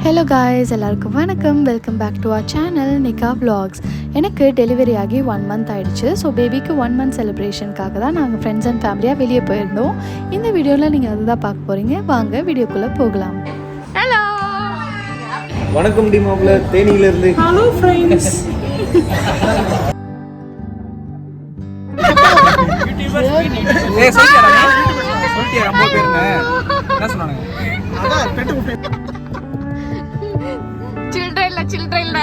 Hello guys, எல்லாருக்கும் வணக்கம். Welcome back to our channel நிகா vlogs. எனக்கு டெலிவரி ஆகி 1 month ஆகிடுச்சு. ஸோ பேபிக்கு 1 month செலிப்ரேஷனுக்காக தான் நாங்கள் ஃப்ரெண்ட்ஸ் அண்ட் ஃபேமிலியாக வெளியே போயிருந்தோம். இந்த வீடியோவில் நீங்கள் அதுதான் பார்க்க போகிறீங்க. வாங்க வீடியோக்குள்ளே போகலாம். ஹலோ, வணக்கம் டி மாப்ள, தேனியிலிருந்து. Hello friends. சில்ட்ரன்ல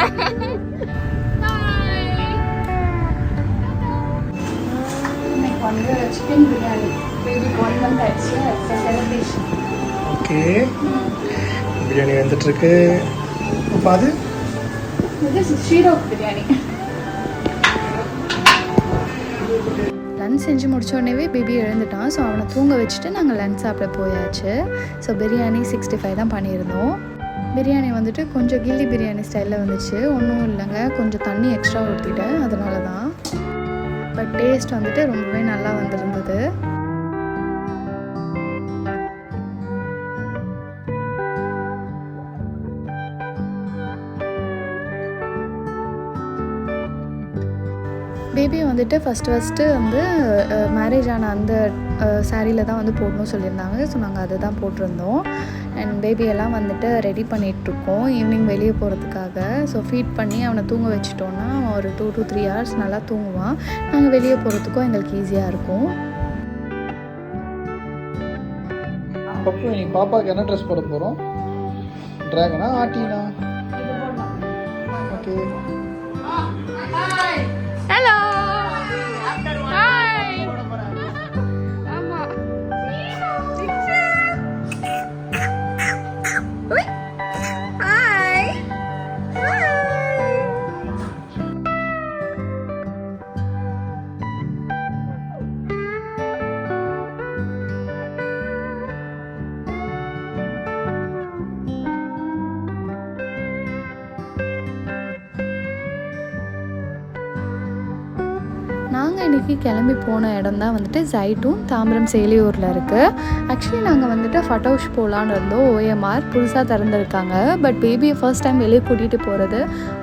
இன்னைக்கு வந்து சிக்கன் பிரியாணி பேபிக்கு 1 month ஆயிடுச்சு. செலிப்ரேஷன். ஓகே, பிரியாணி வந்துட்டு இருக்கு. அப்போ அது ஷீரோக் பிரியாணி. லன்ச் செஞ்சு முடிச்ச உடனே பேபி எழுந்துட்டான். ஸோ அவனை தூங்க வச்சுட்டு நாங்கள் லன்ச் சாப்பிட போயாச்சு. ஸோ பிரியாணி 65 தான் பண்ணியிருந்தோம். பிரியாணி வந்துட்டு கொஞ்சம் கில்லி பிரியாணி ஸ்டைலில் வந்துச்சு. ஒன்றும் இல்லைங்க, கொஞ்சம் தண்ணி எக்ஸ்ட்ரா ஊற்றிட்டேன், அதனால தான். பட் டேஸ்ட் வந்துட்டு ரொம்பவே நல்லா வந்திருந்தது. பேபி வந்துட்டு ஃபஸ்ட்டு வந்து மேரேஜ் ஆன அந்த சாரியில் தான் வந்து போடணும்னு சொல்லியிருந்தாங்க. ஸோ நாங்கள் அதை தான் போட்டிருந்தோம். அண்ட் பேபியெல்லாம் வந்துட்டு ரெடி பண்ணிகிட்ருக்கோம் ஈவினிங் வெளியே போகிறதுக்காக. ஸோ ஃபீட் பண்ணி அவனை தூங்க வச்சிட்டோன்னா அவன் ஒரு 2 to 3 hours நல்லா தூங்குவான். நாங்கள் வெளியே போகிறதுக்கும் எங்களுக்கு ஈஸியாக இருக்கும். பப்பு, இன்னைக்கு பாப்பாவுக்கு என்ன ட்ரெஸ் போட போகிறோம்? ட்ராகனா ஆட்டினா? ஓகே. Hello, hi. ஆமா, ஹாய். நாங்கள் இன்றைக்கி கிளம்பி போன இடம் தான் வந்துட்டு ஜைட்டூன் தாம்பரம் சேலியூரில் இருக்குது. ஆக்சுவலி நாங்கள் வந்துட்டு ஃபட்டோஷ் போகலான்னு இருந்தோம். OMR புதுசாக திறந்துருக்காங்க. பட் பேபியை ஃபர்ஸ்ட் டைம் வெளியே கூட்டிகிட்டு போகிறது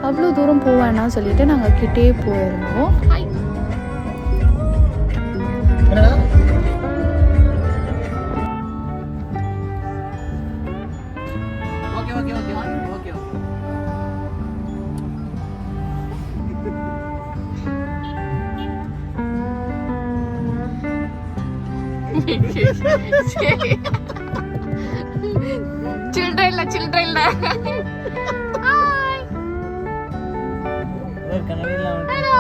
அவ்வளோ தூரம் போவேன்னா சொல்லிட்டு நாங்கள் கிட்டே போயிருந்தோம். சில்ட்ரன்ல ஹாய். ஹலோ.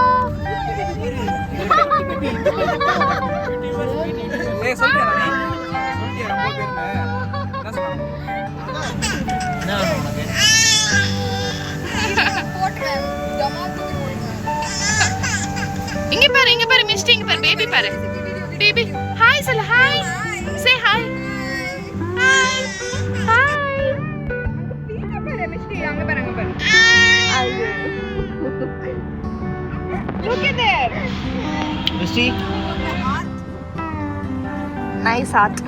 இங்க பாரு மிஸ்டி, இங்க பாரு பேபி, பாரு பேபி. ஹாய் சொல்லு, hi. Say hi. Hi hi. இங்க பாரு மிஸ்டி, அங்க பாரு ஐயோ. Look at that. மிஸ்டி, Nice art.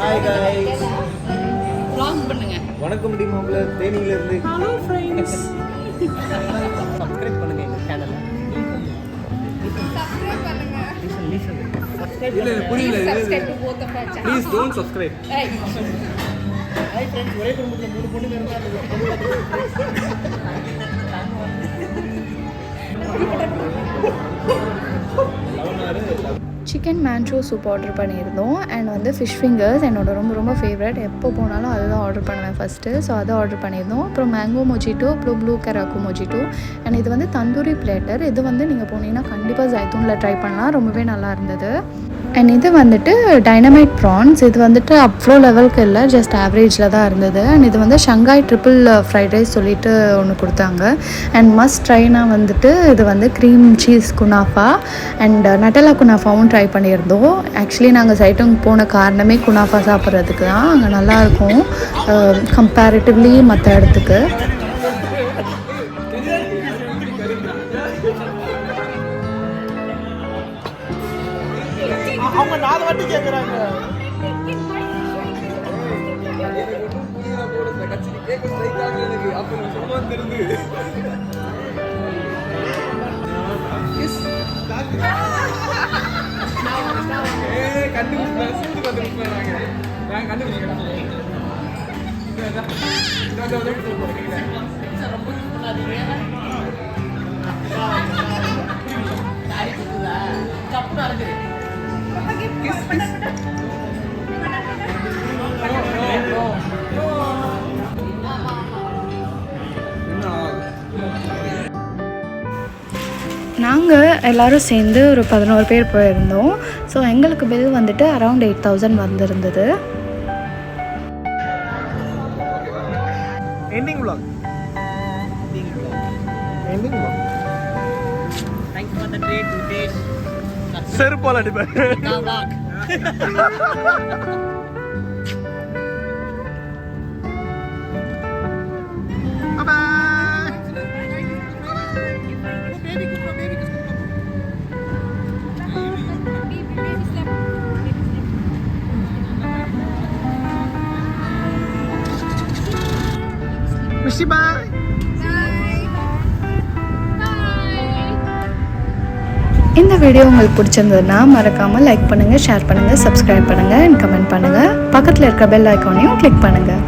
Hi guys, vlog பண்ணுங்க. வணக்கம் டி மாப்ள, தேனியிலிருந்து. Hello friends. சப்ஸ்கிரைப் பண்ணுங்க இந்த சேனலை. இல்ல புரியல. Please don't subscribe. Hi friends, ஒரே குடும்பத்தில் 3 பொண்ணுங்க இருந்தாங்க. சிக்கன் மேன்ட்ரோ சூப் ஆர்டர் பண்ணியிருந்தோம். அண்ட் வந்து ஃபிஷ் ஃபிங்கர்ஸ் என்னோட ரொம்ப ஃபேவரட். எப்போ போனாலும் அதுதான் ஆர்டர் பண்ணுவேன் ஃபஸ்ட்டு. ஸோ அதை ஆர்டர் பண்ணியிருந்தோம். அப்புறம் மேங்கோ மொஜிட்டோ, அப்புறம் ப்ளூ கராக்கோ மொஜிட்டோ. அண்ட் இது வந்து தந்தூரி பிளேட்டர். இது வந்து நீங்கள் போனீங்கன்னா கண்டிப்பாக ஜைத்தூனில் ட்ரை பண்ணலாம். ரொம்பவே நல்லா இருந்தது. அண்ட் இது வந்துட்டு டைனமைட் ப்ரான்ஸ். இது வந்துட்டு அவ்வளோ லெவலுக்கு இல்லை, ஜஸ்ட் ஆவரேஜில் தான் இருந்தது. அண்ட் இது வந்து ஷங்காய் ட்ரிபிள் ஃப்ரைட் ரைஸ் சொல்லிட்டு ஒன்று கொடுத்தாங்க. அண்ட் மஸ்ட் ட்ரைனா வந்துட்டு இது வந்து க்ரீம் சீஸ் குனாஃபா அண்ட் நட்டலா குனாஃபாவும் ட்ரை பண்ணியிருந்தோம். ஆக்சுவலி நாங்கள் சைட்டோங் போன காரணமே குனாஃபா சாப்பிட்றதுக்கு தான். அங்கே நல்லாயிருக்கும் கம்பேரிட்டிவ்லி மற்ற இடத்துக்கு. அவங்க 4 வாட்டி கேட்குறாங்க. நாங்கள் எல்லோரும் சேர்ந்து ஒரு 11 பேர் போயிருந்தோம். ஸோ எங்களுக்கு பில் வந்துட்டு அரவுண்ட் 8,000 வந்திருந்தது. Ending vlog. Ending vlog. Thanks for the treat to taste. செருப்பால் அடிப்பேன். Mishi bye. இந்த வீடியோ உங்களுக்கு பிடிச்சிருந்ததுன்னா மறக்காமல் லைக் பண்ணுங்கள், ஷேர் பண்ணுங்கள், சப்ஸ்கிரைப் பண்ணுங்கள் அண்ட் கமெண்ட் பண்ணுங்கள். பக்கத்தில் இருக்க பெல் ஐக்கானையும் கிளிக் பண்ணுங்கள்.